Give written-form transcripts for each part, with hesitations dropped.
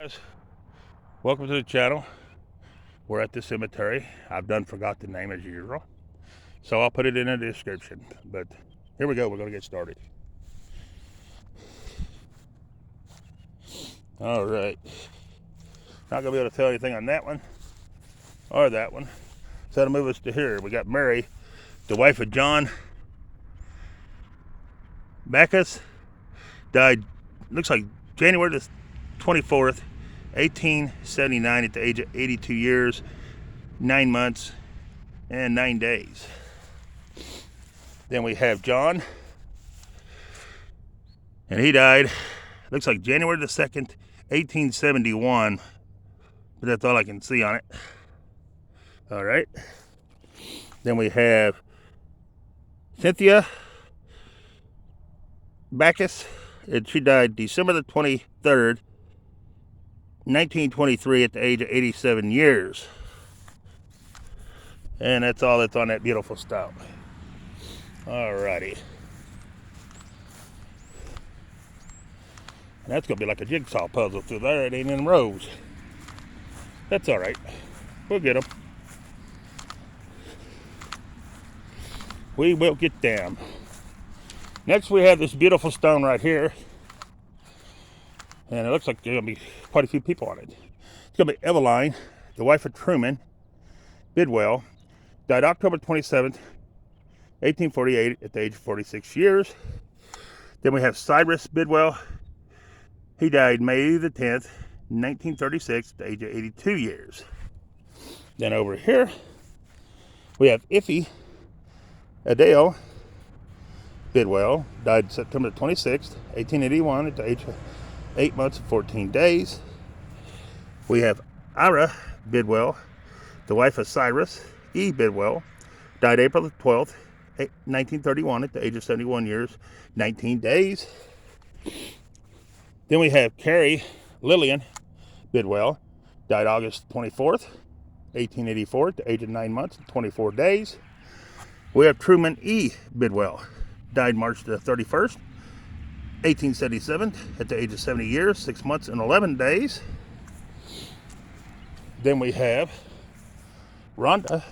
Guys, welcome to the channel. We're at the cemetery. I've forgot the name as usual, so I'll put it in the description. But here we go. We're going to get started. All right. Not going to be able to tell anything on that one or that one. So that'll move us to here. We got Mary, the wife of John Bacchus, died, looks like January the 24th, 1879 at the age of 82 years, 9 months, and 9 days. Then we have John, and he died, looks like January the 2nd, 1871, but that's all I can see on it. All right. Then we have Cynthia Bacchus, and she died December the 23rd, 1923 at the age of 87 years. And that's all that's on that beautiful stout. Alrighty. That's going to be like a jigsaw puzzle through there. It ain't in rows. That's alright. We'll get them. We will get them. Next we have this beautiful stone right here. And it looks like there's going to be quite a few people on it. It's going to be Eveline, the wife of Truman Bidwell, died October 27th, 1848 at the age of 46 years. Then we have Cyrus Bidwell. He died May the 10th, 1936 at the age of 82 years. Then over here, we have Iffy Adele Bidwell, died September 26th, 1881 at the age of 8 months and 14 days. We have Ira Bidwell, the wife of Cyrus E. Bidwell, died April 12th, 1931 at the age of 71 years, 19 days. Then we have Carrie Lillian Bidwell, died August 24th, 1884 at the age of 9 months and 24 days. We have Truman E. Bidwell, died March the 31st, 1877 at the age of 70 years, 6 months and 11 days. Then we have Rhoda,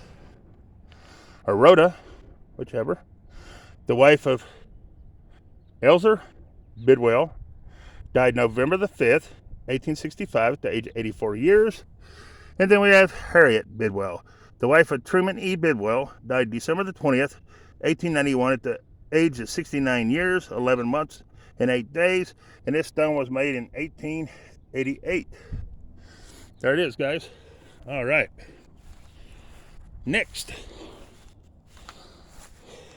whichever, the wife of Elzer Bidwell, died November the 5th, 1865 at the age of 84 years. And then we have Harriet Bidwell, the wife of Truman E. Bidwell, died December the 20th, 1891 at the age of 69 years, 11 months, and 8 days. And this stone was made in 1888. There it is, guys. All right. Next,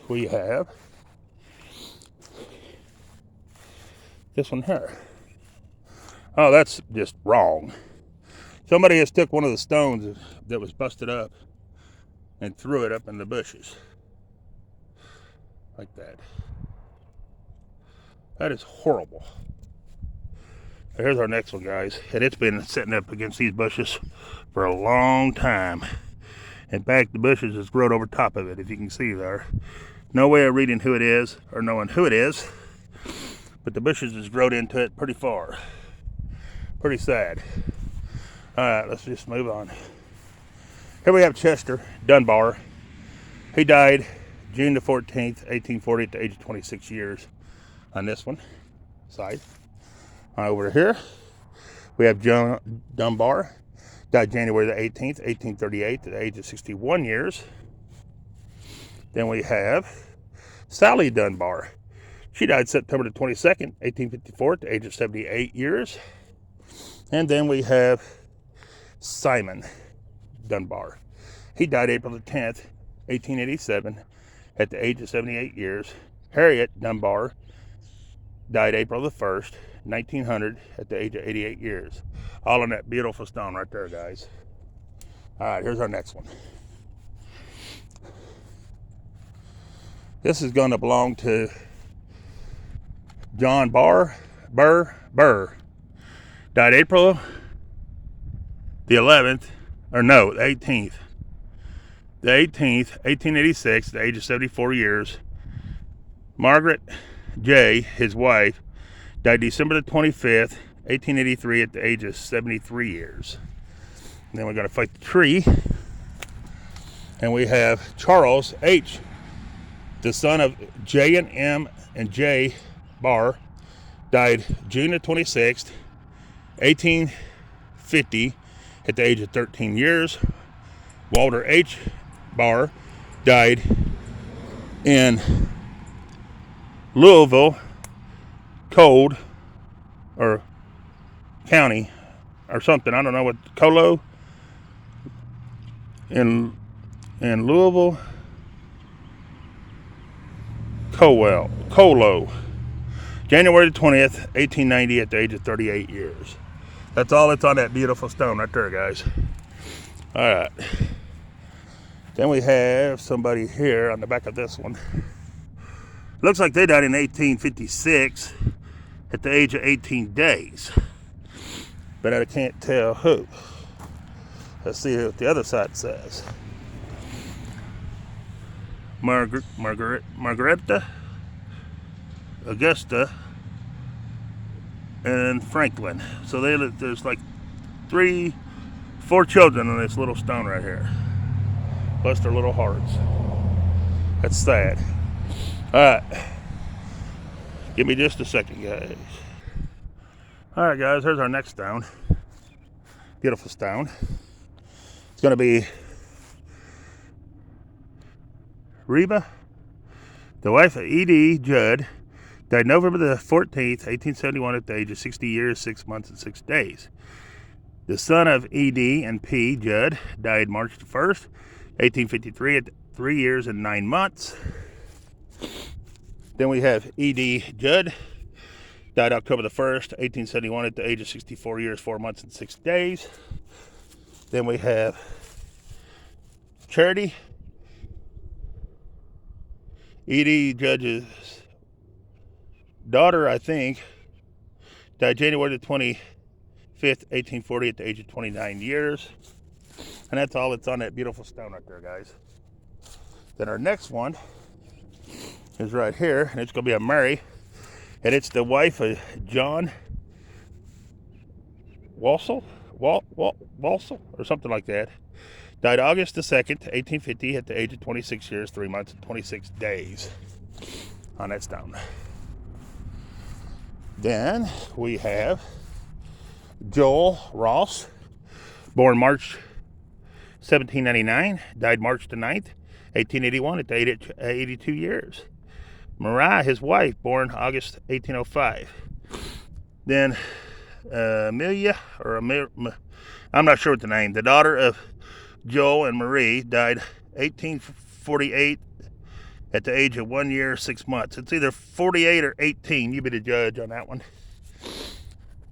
we have this one here. Oh, that's just wrong. Somebody has took one of the stones that was busted up and threw it up in the bushes. Like that. That is horrible. Here's our next one, guys. And it's been sitting up against these bushes for a long time. In fact, the bushes has grown over top of it, if you can see there. No way of reading who it is or knowing who it is. But the bushes has grown into it pretty far. Pretty sad. Alright, let's just move on. Here we have Chester Dunbar. He died June the 14th, 1840 at the age of 26 years on this one side. Over here, we have John Dunbar, died January the 18th, 1838 at the age of 61 years. Then we have Sally Dunbar. She died September the 22nd, 1854 at the age of 78 years. And then we have Simon Dunbar. He died April the 10th, 1887 at the age of 78 years. Harriet Dunbar died April the 1st, 1900 at the age of 88 years. All on that beautiful stone right there, guys. All right, here's our next one. This is going to belong to John Burr. Died April the 11th, or no, the 18th. The 18th, 1886, at the age of 74 years. Margaret J., his wife, died December the 25th, 1883 at the age of 73 years. And then we're going to fight the tree. And we have Charles H., the son of J and M and J Barr, died June the 26th, 1850 at the age of 13 years. Walter H. Barr died in Louisville, Cold, or County, or something. I don't know what, Colo, in Louisville, Colo, January the 20th, 1890 at the age of 38 years. That's all that's on that beautiful stone right there, guys. All right. Then we have somebody here on the back of this one. Looks like they died in 1856 at the age of 18 days. But I can't tell who. Let's see what the other side says. Margaretta, Augusta, and Franklin. So there's like 4 children on this little stone right here. Plus their little hearts. That's sad. Alright. Give me just a second, guys. Alright, guys, here's our next stone. Beautiful stone. It's going to be Reba, the wife of E.D. Judd, died November the 14th, 1871 at the age of 60 years, 6 months, and 6 days. The son of E.D. and P. Judd died March the 1st, 1853 at 3 years and 9 months. Then we have E.D. Judd, died October the 1st, 1871 at the age of 64 years, 4 months, and 6 days. Then we have Charity, E.D. Judge's daughter, I think, died January the 25th, 1840 at the age of 29 years. And that's all that's on that beautiful stone right there, guys. Then our next one is right here, and it's going to be a Mary. And it's the wife of John Walsall, or something like that. Died August the 2nd, 1850 at the age of 26 years, 3 months, and 26 days on that stone. Then we have Joel Ross, born March 1799, died March the 9th, 1881 at the age of 82 years. Mariah, his wife, born August 1805. Then Amelia, I'm not sure what the name, the daughter of Joel and Marie, died 1848 at the age of 1 year, 6 months. It's either 48 or 18. You be the judge on that one,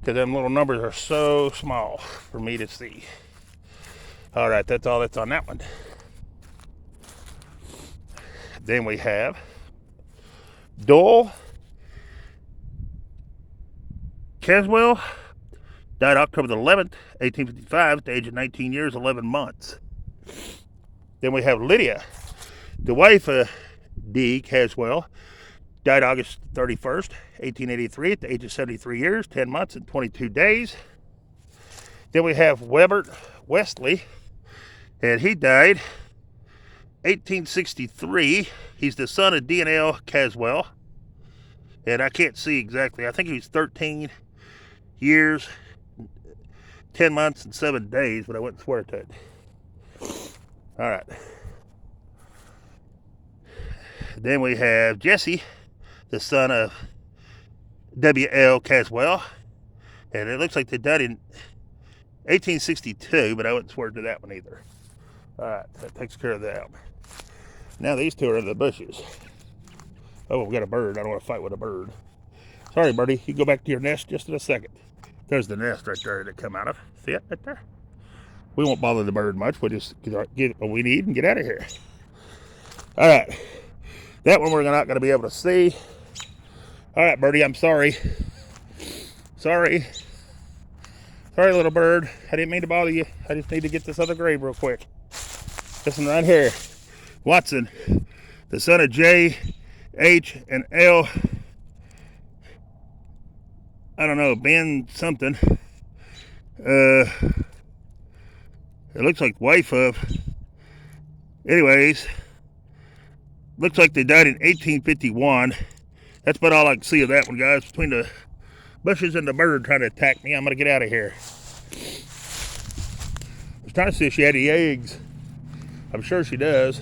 because them little numbers are so small for me to see. All right, that's all that's on that one. Then we have Dole Caswell, died October the 11th, 1855 at the age of 19 years, 11 months. Then we have Lydia, the wife of D. Caswell, died August 31st, 1883 at the age of 73 years, 10 months, and 22 days. Then we have Webert Wesley, and he died 1863. He's the son of D and L Caswell, and I can't see exactly. I think he was 13 years, 10 months, and 7 days, but I wouldn't swear to it. All right. Then we have Jesse, the son of W.L. Caswell, and it looks like they died in 1862, but I wouldn't swear to that one either. All right, that takes care of that. Now these two are in the bushes. Oh, we got a bird. I don't want to fight with a bird. Sorry, birdie. You go back to your nest just in a second. There's the nest right there that come out of. See it right there? We won't bother the bird much. We'll just get what we need and get out of here. All right. That one we're not going to be able to see. All right, birdie, I'm sorry. Sorry, little bird. I didn't mean to bother you. I just need to get this other grave real quick. This one right here. Watson, the son of J, H, and L. I don't know, Ben something. It looks like wife of. Anyways, looks like they died in 1851. That's about all I can see of that one, guys. Between the bushes and the bird trying to attack me, I'm gonna get out of here. I was trying to see if she had any eggs. I'm sure she does.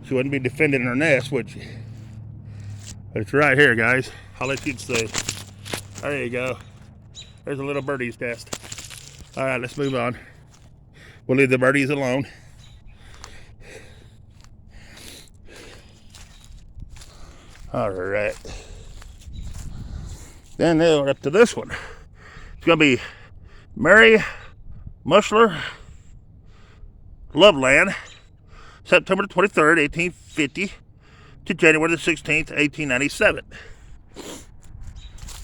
She wouldn't be defending her nest, would she? But it's right here, guys. I'll let you see. There you go. There's a little birdie's nest. All right, let's move on. We'll leave the birdies alone. All right. Then we're up to this one. It's gonna be Mary Mushler Loveland, September 23rd, 1850 to January the 16th, 1897.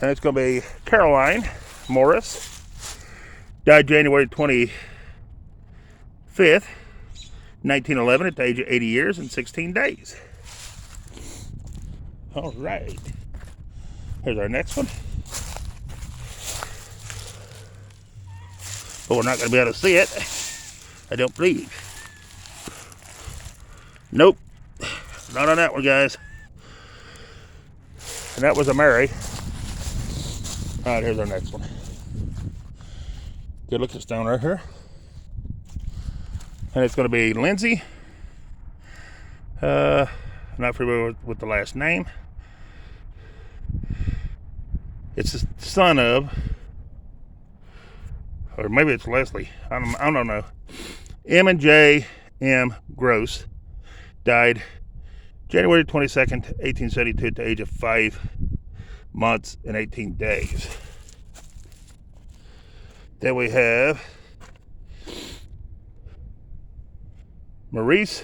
And it's going to be Caroline Morris, died January 25th, 1911 at the age of 80 years and 16 days. All right. Here's our next one. But we're not going to be able to see it, I don't believe. Nope. Not on that one, guys. And that was a Mary. All right, here's our next one. Good looking stone right here. And it's going to be Lindsay. Not familiar with the last name. It's the son of, or maybe it's Leslie. I don't know. M and J M Gross died January 22nd, 1872 at the age of 5 months and 18 days. Then we have Maurice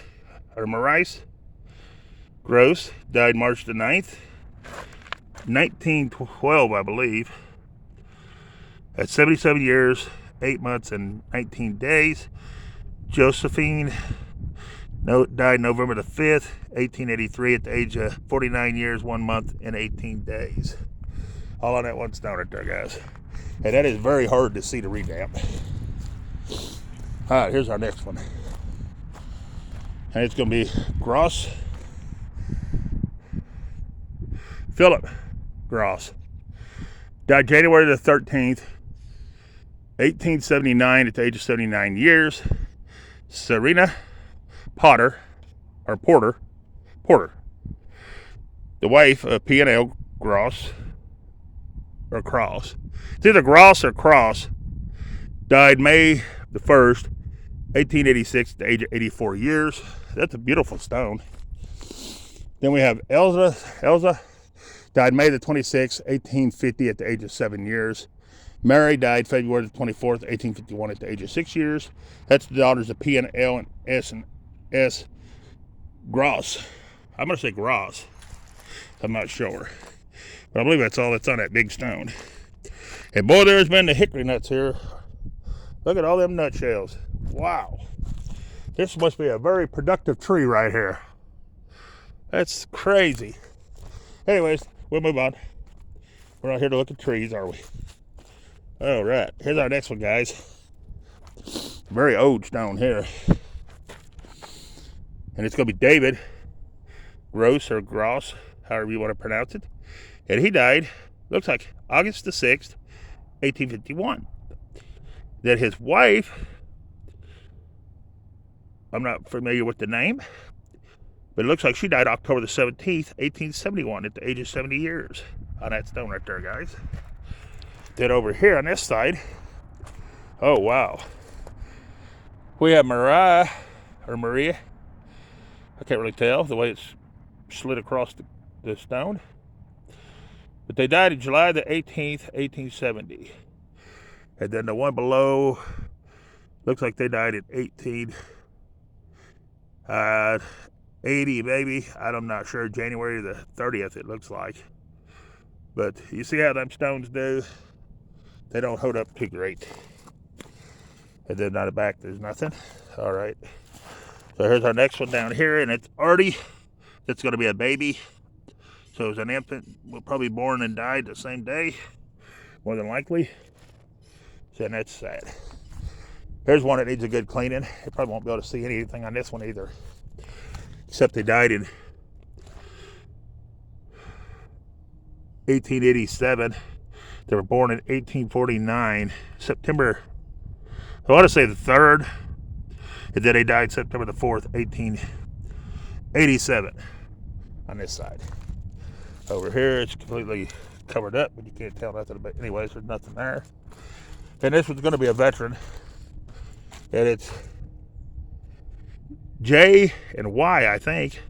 Gross, died March the 9th, 1912, I believe, at 77 years, 8 months, and 19 days. Josephine died November the 5th, 1883, at the age of 49 years, 1 month, and 18 days. All on that one stone right there, guys. And that is very hard to see to read that. All right, here's our next one. And it's going to be Gross. Philip Gross. Died January the 13th, 1879 at the age of 79 years. Serena Porter, the wife of P&L Gross, or Cross. It's either Gross or Cross. Died May the 1st, 1886 at the age of 84 years. That's a beautiful stone. Then we have Elza died May the 26th, 1850 at the age of 7 years. Mary died February the 24th, 1851 at the age of 6 years. That's the daughters of P and L and S Gross. I'm going to say Gross. I'm not sure. But I believe that's all that's on that big stone. And boy, there's been the hickory nuts here. Look at all them nutshells. Wow. This must be a very productive tree right here. That's crazy. Anyways, we'll move on. We're not here to look at trees, are we? All right, here's our next one, guys. Very old stone here. And it's going to be David Gross, or Gross, however you want to pronounce it. And he died, looks like August the 6th, 1851. Then his wife, I'm not familiar with the name, but it looks like she died October the 17th, 1871 at the age of 70 years. On that stone right there, guys. Then over here on this side, oh wow, we have Maria. I can't really tell the way it's slid across the stone. But they died in July the 18th, 1870. And then the one below looks like they died in 1880, maybe. I'm not sure. January the 30th, it looks like. But you see how them stones do? They don't hold up too great. And then on the back, there's nothing. All right. So here's our next one down here, and it's Artie. It's going to be a baby. So it's an infant, will probably born and died the same day. more than likely. So that's sad. Here's one that needs a good cleaning. You probably won't be able to see anything on this one either, except they died in 1887. They were born in 1849, September, I want to say the 3rd, and then they died September the 4th, 1887 on this side. Over here, it's completely covered up, but you can't tell nothing about it. Anyways, there's nothing there. And this one's going to be a veteran, and it's J and Y, I think,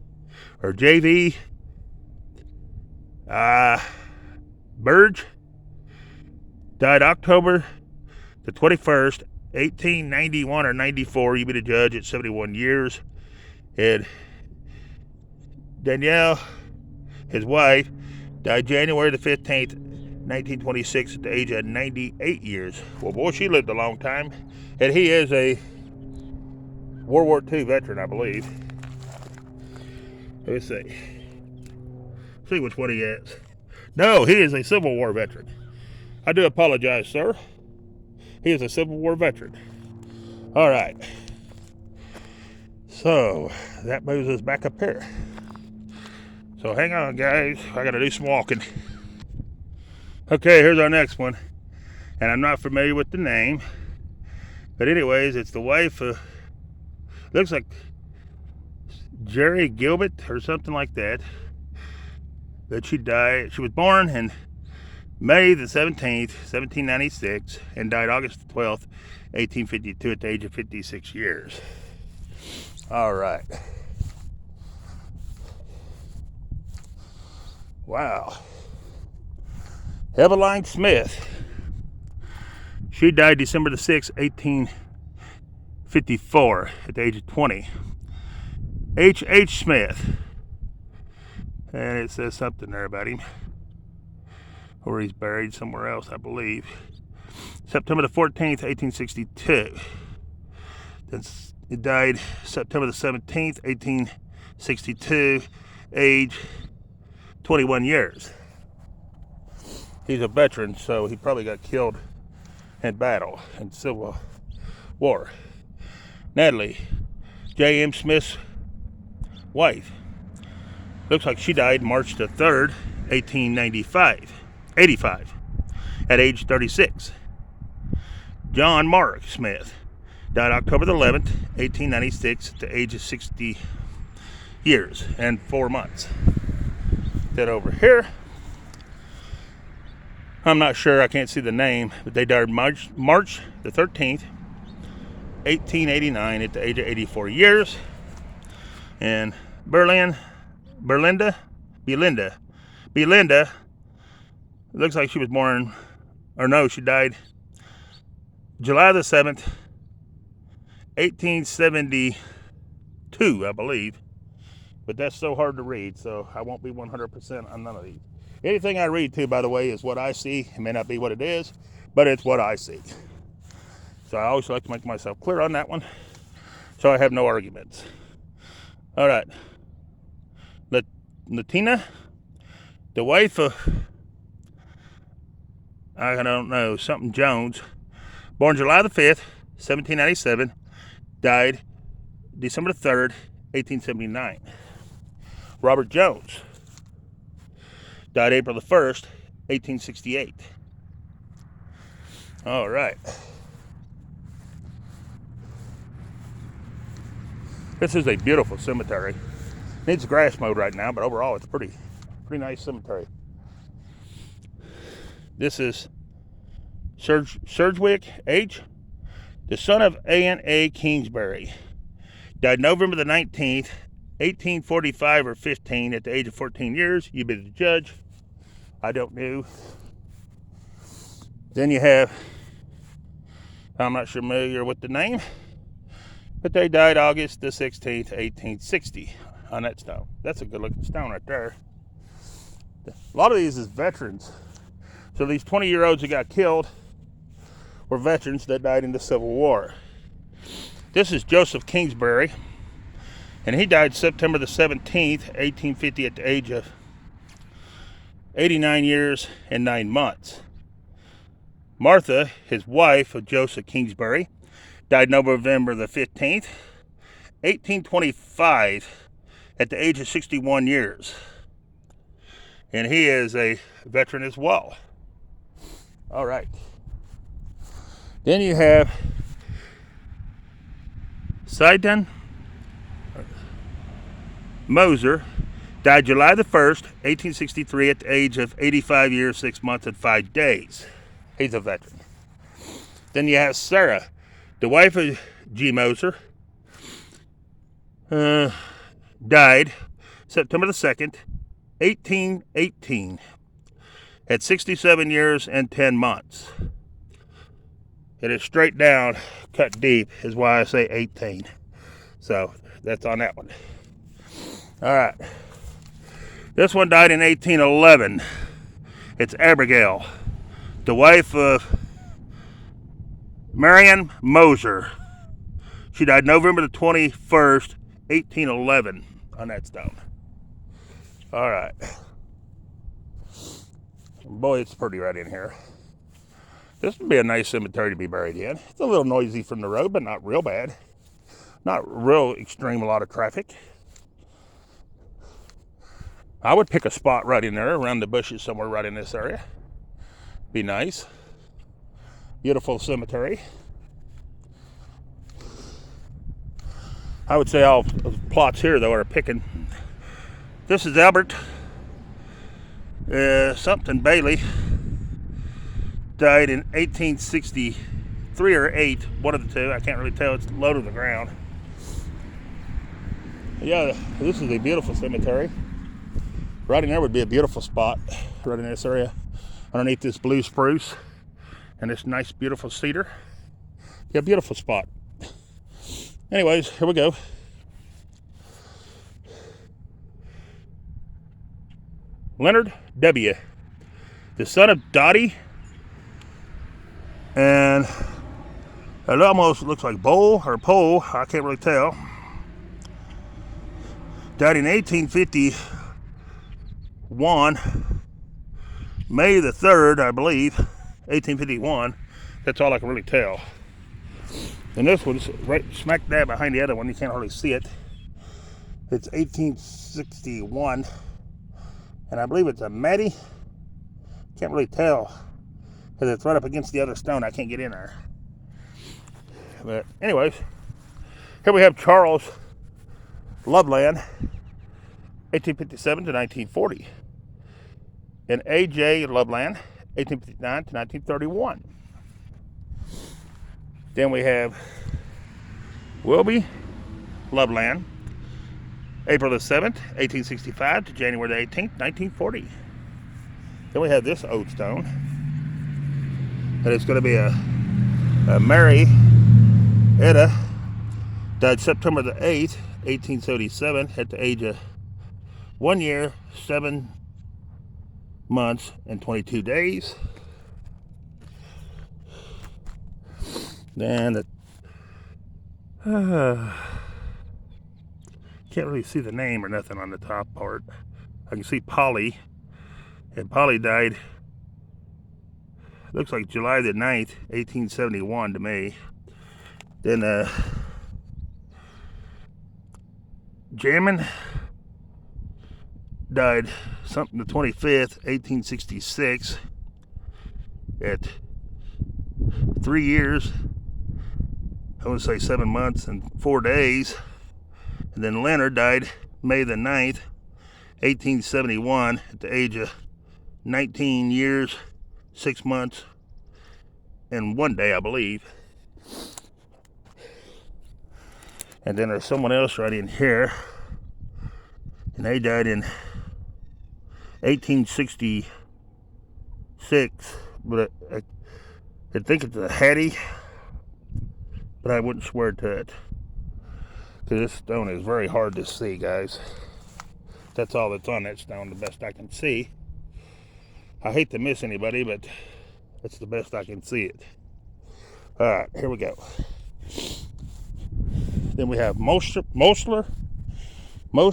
or JV. Burge died October the 21st, 1891 or 94. You be the judge at 71 years. And Danielle, his wife, died January the 15th, 1926 at the age of 98 years. Well, boy, she lived a long time. And he is a World War II veteran, I believe. Let me see. See which one he is. No, he is a Civil War veteran. I do apologize, sir. He is a Civil War veteran. All right. So, that moves us back up here. So, hang on, guys. I got to do some walking. Okay, here's our next one. And I'm not familiar with the name. But anyways, it's the wife of, looks like Jerry Gilbert or something like that. But she died, she was born in May the 17th, 1796, and died August 12th, 1852 at the age of 56 years. All right. Wow. Eveline Smith. She died December the 6th, 1854 at the age of 20. H.H. Smith. And it says something there about him. Or he's buried somewhere else, I believe. September the 14th, 1862. Then he died September the 17th, 1862. Age 21 years. He's a veteran, so he probably got killed in battle in Civil War. Natalie, J.M. Smith's wife. Looks like she died March the 3rd, 85, at age 36. John Mark Smith died October the 11th, 1896, at the age of 60 years and 4 months. Then over here, I'm not sure, I can't see the name, but they died March the 13th, 1889, at the age of 84 years. And Belinda, looks like she was born, or no, she died July the 7th, 1872, I believe. But that's so hard to read, so I won't be 100% on none of these. Anything I read to, by the way, is what I see. It may not be what it is, but it's what I see. So I always like to make myself clear on that one, so I have no arguments. All right. Latina, the wife of, I don't know, something Jones, born July the 5th, 1797, died December the 3rd, 1879. Robert Jones died April the 1st, 1868. All right. This is a beautiful cemetery. Needs grass mowed right now, but overall it's pretty nice cemetery. This is Surgewick H., the son of Anne A. Kingsbury. Died November the 19th, 1845 or 15, at the age of 14 years. You be the judge. I don't know. Then you have, I'm not familiar with the name, but they died August the 16th, 1860 on that stone. That's a good looking stone right there. A lot of these is veterans. So these 20-year-olds that got killed were veterans that died in the Civil War. This is Joseph Kingsbury, and he died September the 17th, 1850 at the age of 89 years and 9 months. Martha, his wife of Joseph Kingsbury, died November the 15th, 1825, at the age of 61 years. And he is a veteran as well. All right. Then you have Sidon Moser, died July the 1st, 1863, at the age of 85 years, 6 months, and 5 days. He's a veteran. Then you have Sarah, the wife of G. Moser, died September the 2nd, 1818, at 67 years and 10 months. It is straight down, cut deep, is why I say 18. So that's on that one. All right. This one died in 1811. It's Abigail, the wife of Marion Moser. She died November the 21st, 1811, on that stone. All right. Boy, it's pretty right in here. This would be a nice cemetery to be buried in. It's a little noisy from the road, but not real bad. Not real extreme, a lot of traffic. I would pick a spot right in there, around the bushes somewhere right in this area. Be nice. Beautiful cemetery. I would say all plots here, though, are picking. This is Albert something Bailey. Died in 1863 or 8, one of the two. I can't really tell. It's low to the ground. Yeah, this is a beautiful cemetery. Right in there would be a beautiful spot, right in this area, underneath this blue spruce and this nice, beautiful cedar. Yeah, beautiful spot. Anyways, here we go. Leonard W., the son of Dottie, and it almost looks like Bowl or Pole, I can't really tell. Died in 1851, May the 3rd, I believe, 1851. That's all I can really tell. And this one's right smack dab behind the other one. You can't hardly see it. It's 1861. And I believe it's a Maddie. Can't really tell, because it's right up against the other stone. I can't get in there. But anyways, here we have Charles Loveland, 1857 to 1940. And A.J. Loveland, 1859 to 1931. Then we have Wilby Loveland, April the 7th, 1865 to January the 18th, 1940. Then we have this old stone. And it's going to be a Mary Etta, died September the 8th, 1877, at the age of 1 year, 7 months, and 22 days. Then can't really see the name or nothing on the top part. I can see Polly, and Polly died, looks like July the 9th, 1871 to me. Then Jamin died something the 25th, 1866, at 3 years, I want to say 7 months and 4 days. And then Leonard died May the 9th, 1871, at the age of 19 years, 6 months, and 1 day, I believe. And then there's someone else right in here, and they died in 1866, but I think it's a Hattie, but I wouldn't swear to it, because this stone is very hard to see, guys. That's all that's on that stone, the best I can see. I hate to miss anybody, but that's the best I can see it. All right, here we go. Then we have Moser. I'll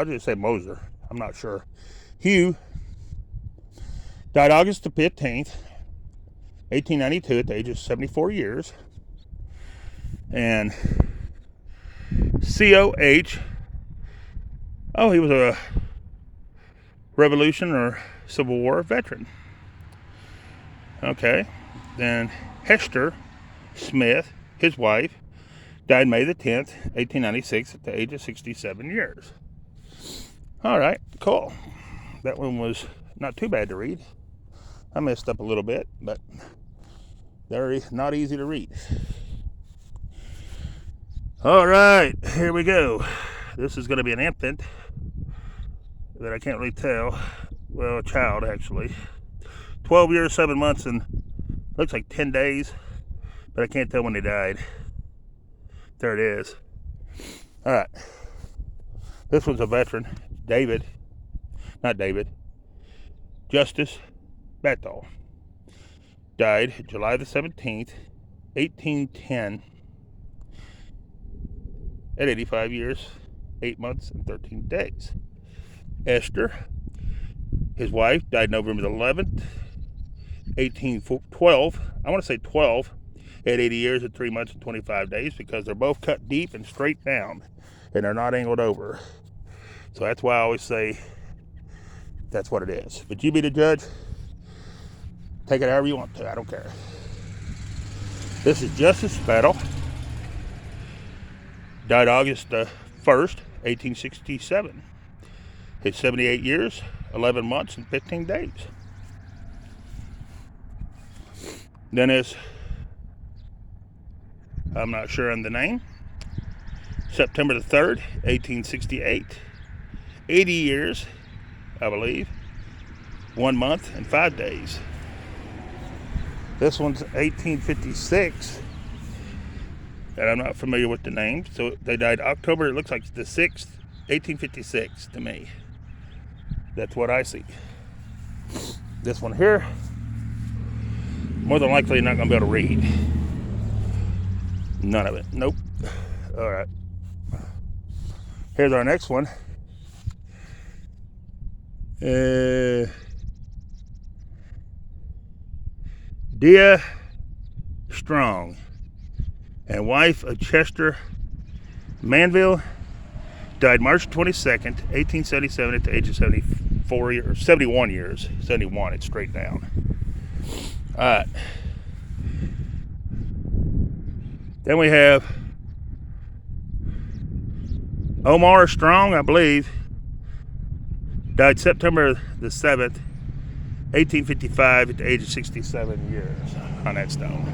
just say Moser. I'm not sure. Hugh Died August the 15th, 1892 at the age of 74 years. And COH, oh, he was a Revolution or Civil War veteran. Okay. Then Hester Smith, his wife, died May the 10th, 1896 at the age of 67 years. All right, cool. That one was not too bad to read. I messed up a little bit, but very not easy to read. All right, here we go. This is going to be an infant that I can't really tell. Well, a child, actually. 12 years, 7 months, and looks like 10 days, but I can't tell when they died. There it is. All right. This one's a veteran, Justice Battle. Died July the 17th, 1810, at 85 years, 8 months, and 13 days. Esther, his wife, died November the 11th, 1812. I want to say 12, at 80 years and 3 months and 25 days, because they're both cut deep and straight down, and they're not angled over. So that's why I always say that's what it is. But you be the judge. Take it however you want to. I don't care. This is Justice Battle. Died August 1st, 1867. Hit 78 years, 11 months, and 15 days. Then is, I'm not sure on the name, September the 3rd, 1868. 80 years, I believe, 1 month and 5 days. This one's 1856, and I'm not familiar with the name. So they died October, it looks like the 6th, 1856 to me. That's what I see. This one here, more than likely not going to be able to read. None of it. Nope. All right. Here's our next one. Dia Strong, and wife of Chester Manville, died March 22nd, 1877 at the age of 74 years, 71 years. 71, it's straight down. All right. Then we have Omar Strong, I believe, died September the 7th, 1855 at the age of 67 years on that stone.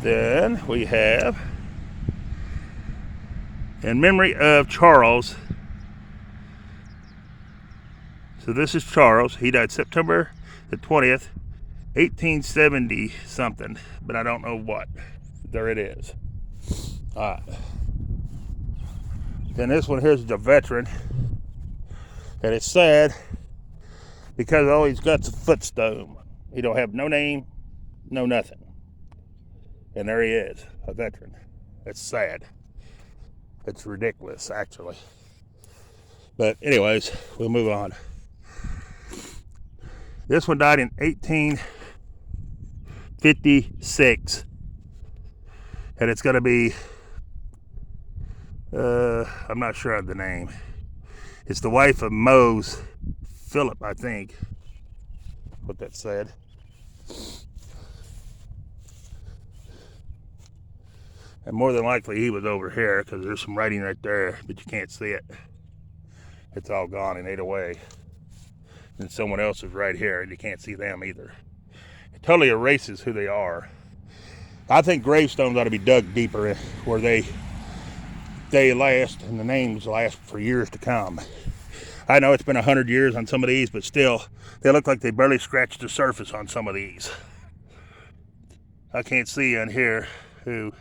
Then we have, in memory of Charles. So this is Charles. He died September the 20th, 1870 something, but I don't know what. There it is. All right. Then this one here is a veteran. And it's sad because all he's got's a footstone. He don't have no name, no nothing. And there he is, a veteran. It's sad. It's ridiculous, actually. But anyways, we'll move on. This one died in 1856. And it's going to be, I'm not sure of the name. It's the wife of Mose Philip, I think. What that said. And more than likely he was over here, because there's some writing right there, but you can't see it. It's all gone and ate away. And someone else is right here, and you can't see them either. It totally erases who they are. I think gravestones ought to be dug deeper where they last, and the names last for years to come. I know it's been 100 years on some of these, but still, they look like they barely scratched the surface on some of these. I can't see on here who,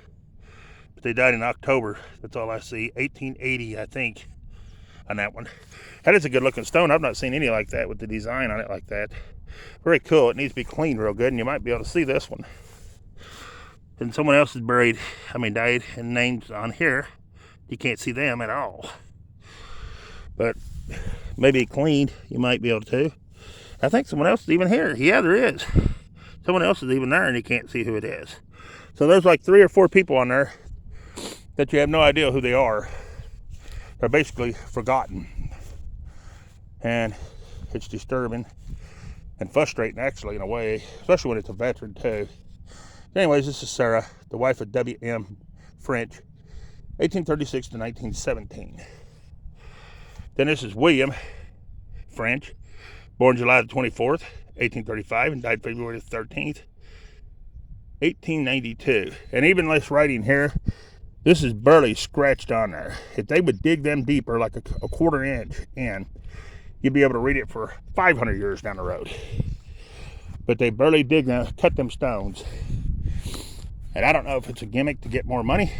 but they died in October. That's all I see. 1880, I think, on that one. That is a good looking stone. I've not seen any like that with the design on it like that. Very cool. It needs to be cleaned real good, and you might be able to see this one. And someone else is died and named on here. You can't see them at all. But maybe cleaned, you might be able to. I think someone else is even here. Yeah, there is. Someone else is even there and you can't see who it is. So there's like 3 or 4 people on there that you have no idea who they are. They're basically forgotten. And it's disturbing and frustrating, actually, in a way, especially when it's a veteran too. Anyways, this is Sarah, the wife of W.M. French, 1836 to 1917. Then this is William French, born July the 24th, 1835, and died February the 13th, 1892. And even this writing here, this is barely scratched on there. If they would dig them deeper, like a quarter inch in, you'd be able to read it for 500 years down the road. But they barely dig them, cut them stones. And I don't know if it's a gimmick to get more money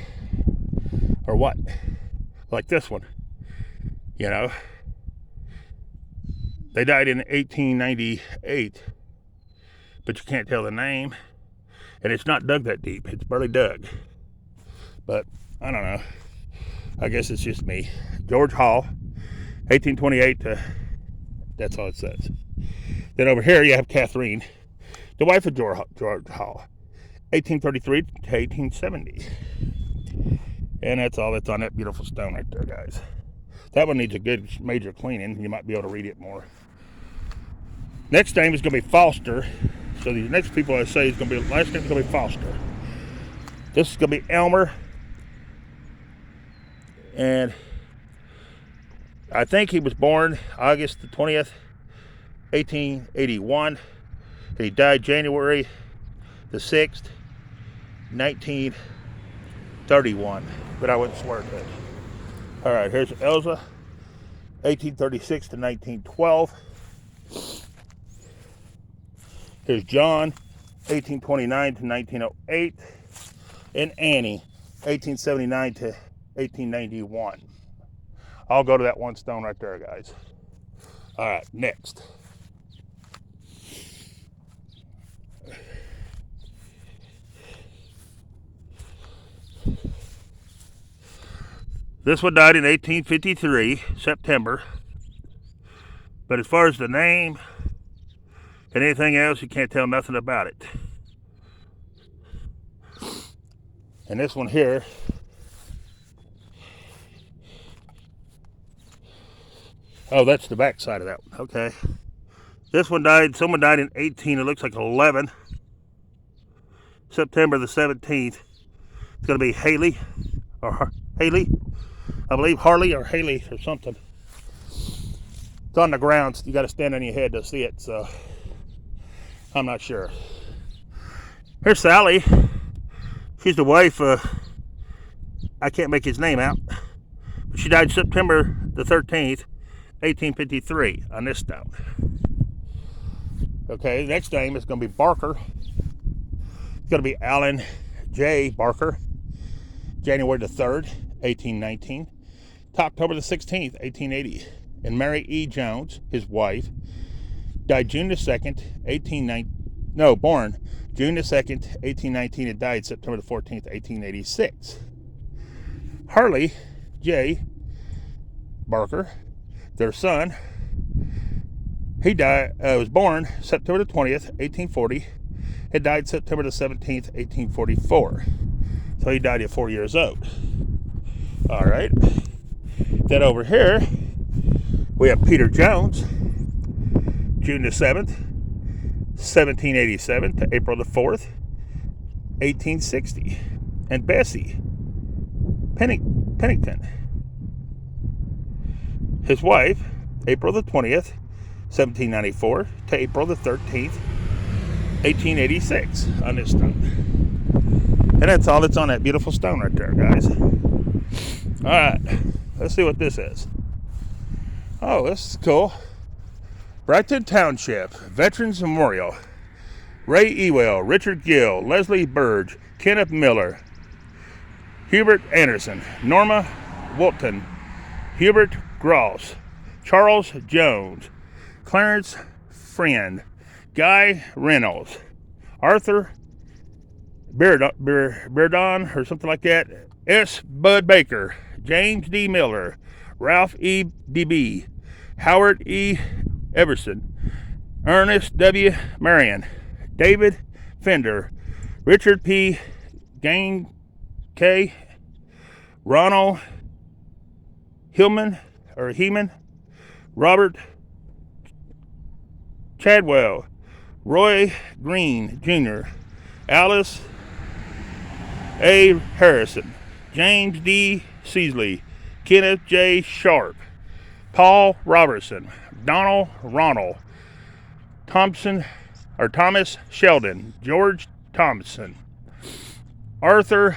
or what. Like this one, you know. They died in 1898, but you can't tell the name. And it's not dug that deep. It's barely dug. But I don't know. I guess it's just me. George Hall, 1828 to, that's all it says. Then over here you have Catherine, the wife of George Hall, 1833 to 1870. And that's all that's on that beautiful stone right there, guys. That one needs a good major cleaning. You might be able to read it more. Next name is going to be Foster. So the next people I say is going to be, last name is going to be Foster. This is going to be Elmer. And I think he was born August the 20th, 1881. And he died January the 6th, 1931. But I wouldn't swear to it. All right, here's Elza, 1836 to 1912. Here's John, 1829 to 1908. And Annie, 1879 to 1891. I'll go to that one stone right there, guys. All right, next. This one died in 1853, September. But as far as the name and anything else, you can't tell nothing about it. And this one here, oh, that's the back side of that one. Okay. This one died, someone died in 18, it looks like 11. September the 17th. It's going to be Haley, or Haley. I believe Harley or Haley or something. It's on the ground, so you got to stand on your head to see it, so I'm not sure. Here's Sally. She's the wife of, I can't make his name out, but she died September the 13th, 1853 on this stone. Okay, the next name is going to be Barker. It's going to be Alan J. Barker, January the 3rd, 1819. To October the 16th, 1880. And Mary E. Jones, his wife, died June the 2nd, born June the 2nd, 1819, and died September the 14th, 1886. Harley J. Barker, their son, he was born September the 20th, 1840, and died September the 17th, 1844. So he died at 4 years old. All right. Then over here, we have Peter Jones, June the 7th, 1787 to April the 4th, 1860. And Bessie Pennington, his wife, April the 20th, 1794 to April the 13th, 1886 on this stone. And that's all that's on that beautiful stone right there, guys. All right, let's see what this is. Oh, this is cool. Birghton Township Veterans Memorial. Ray Ewell, Richard Gill, Leslie Burge, Kenneth Miller, Hubert Anderson, Norma Woolton, Hubert Gross, Charles Jones, Clarence Friend, Guy Reynolds, Arthur Beardon or something like that, S. Bud Baker, James D. Miller, Ralph E. D.B., Howard E. Everson, Ernest W. Marion, David Fender, Richard P. Gain K. Ronald Hillman or Heeman, Robert Chadwell, Roy Green Jr., Alice A. Harrison, James D. Seasley, Kenneth J. Sharp, Paul Robertson, Donald Ronald, Thomas Sheldon, George Thompson, Arthur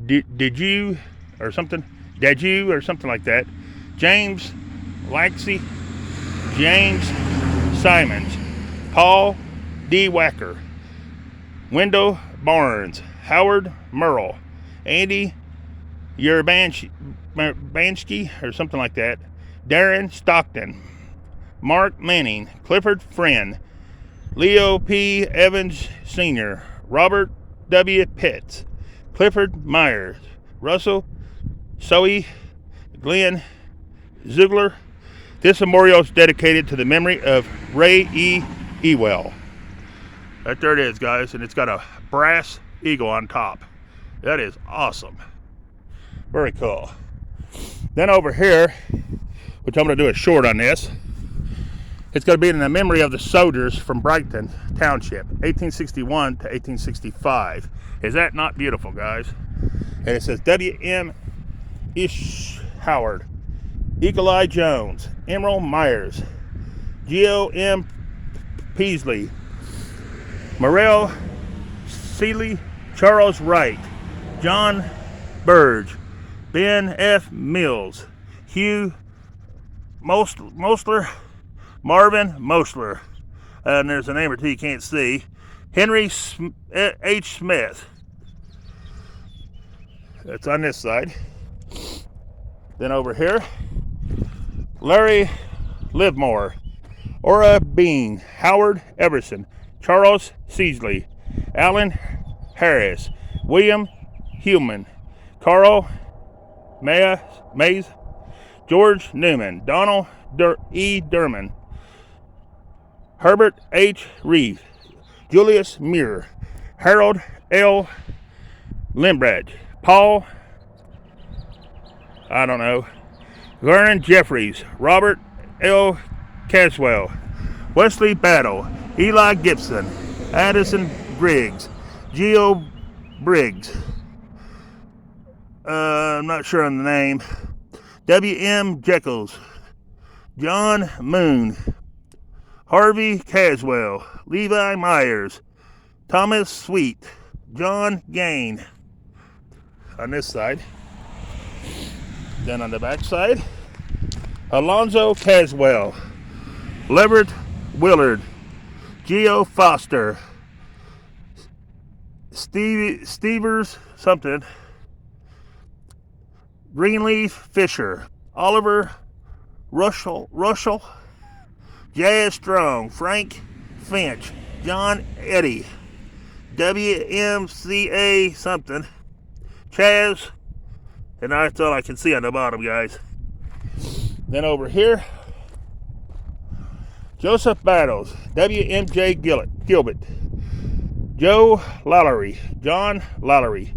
Deju or something like that, James Laxey, James Simons, Paul D. Wacker, Wendell Barnes, Howard Merle, Andy Yerbansky or something like that, Darren Stockton, Mark Manning, Clifford Friend, Leo P. Evans Sr., Robert W. Pitts, Clifford Myers, Russell Soey, Glenn Ziegler. This memorial is dedicated to the memory of Ray E. Ewell. Right there it is, guys, and it's got a brass eagle on top. That is awesome. Very cool. Then over here, which I'm going to do a short on this, it's going to be in the memory of the soldiers from Birghton Township, 1861 to 1865. Is that not beautiful, guys? And it says W.M. Ish Howard, Eagle Eye Jones, Emerald Myers, G.O.M. Peasley, Morrell Seeley, Charles Wright, John Burge, Ben F. Mills, Hugh Mosler, Marvin Mosler, and there's a name or two you can't see, Henry H. Smith. That's on this side. Then over here, Larry Livermore, Ora Bean, Howard Everson, Charles Seasley, Alan Harris, William Heumann, Carl Mays, George Newman, Donald E. Durman, Herbert H. Reeve, Julius Muir, Harold L. Limbrad, Paul, Vernon Jeffries, Robert L. Caswell, Wesley Battle, Eli Gibson, Addison Briggs, Geo Briggs, I'm not sure on the name, W.M. Jekyll, John Moon, Harvey Caswell, Levi Myers, Thomas Sweet, John Gain on this side. Then on the back side, Alonzo Caswell, Leverett Willard, Geo Foster, Stevers something, Greenleaf Fisher, Oliver Russell, Jazz Strong, Frank Finch, John Eddy, WMCA something, Chaz, and that's all I can see on the bottom, guys. Then over here, Joseph Battles, WMJ Gilbert, Joe Lallery, John Lallery,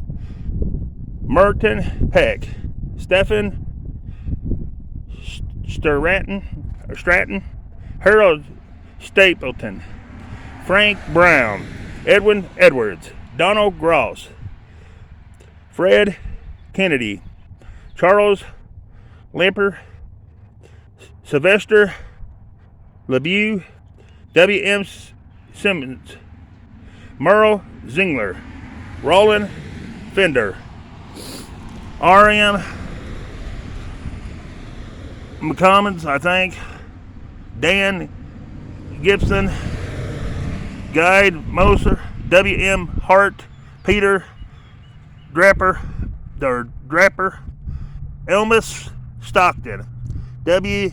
Merton Peck, Stephen Stratton, Harold Stapleton, Frank Brown, Edwin Edwards, Donald Gross, Fred Kennedy, Charles Lamper, Sylvester LeBeau, W.M. Simmons, Merle Zingler, Roland Fender, R.M. McCommons, I think, Dan Gibson, Guy Moser, W.M. Hart, Peter Draper, Elmas Stockton, W.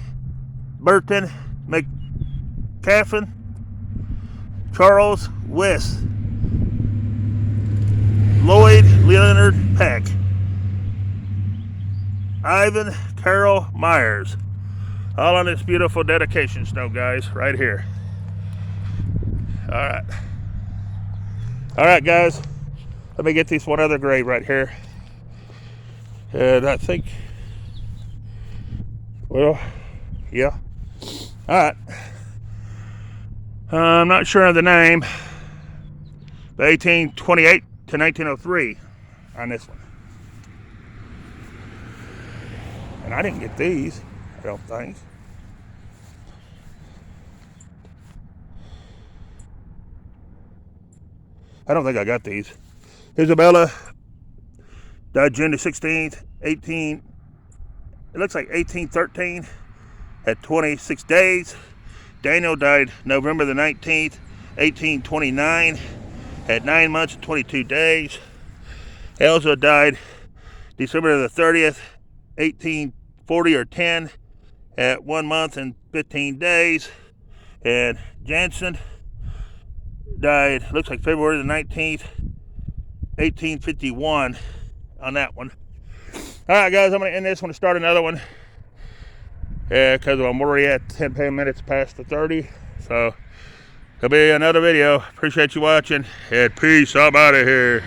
Burton McCaffin, Charles West, Lloyd Leonard Peck, Ivan Carroll Myers, All on this beautiful dedication stone, guys, right here. All right, guys. Let me get this one other grave right here. And I think, well, yeah. All right. I'm not sure of the name. The 1828 to 1903 on this one. And I didn't get these, I don't think. I don't think I got these. Isabella died June the 16th, it looks like 1813, at 26 days. Daniel died November the 19th, 1829, at 9 months and 22 days. Elza died December the 30th, 1840 or 10, at 1 month and 15 days. And Jansen died, looks like February the 19th, 1851 on that one. All right, guys, I'm going to end this one and start another one. Because I'm already at 10 minutes past the 30. So, there'll be another video. Appreciate you watching. And peace. I'm out of here.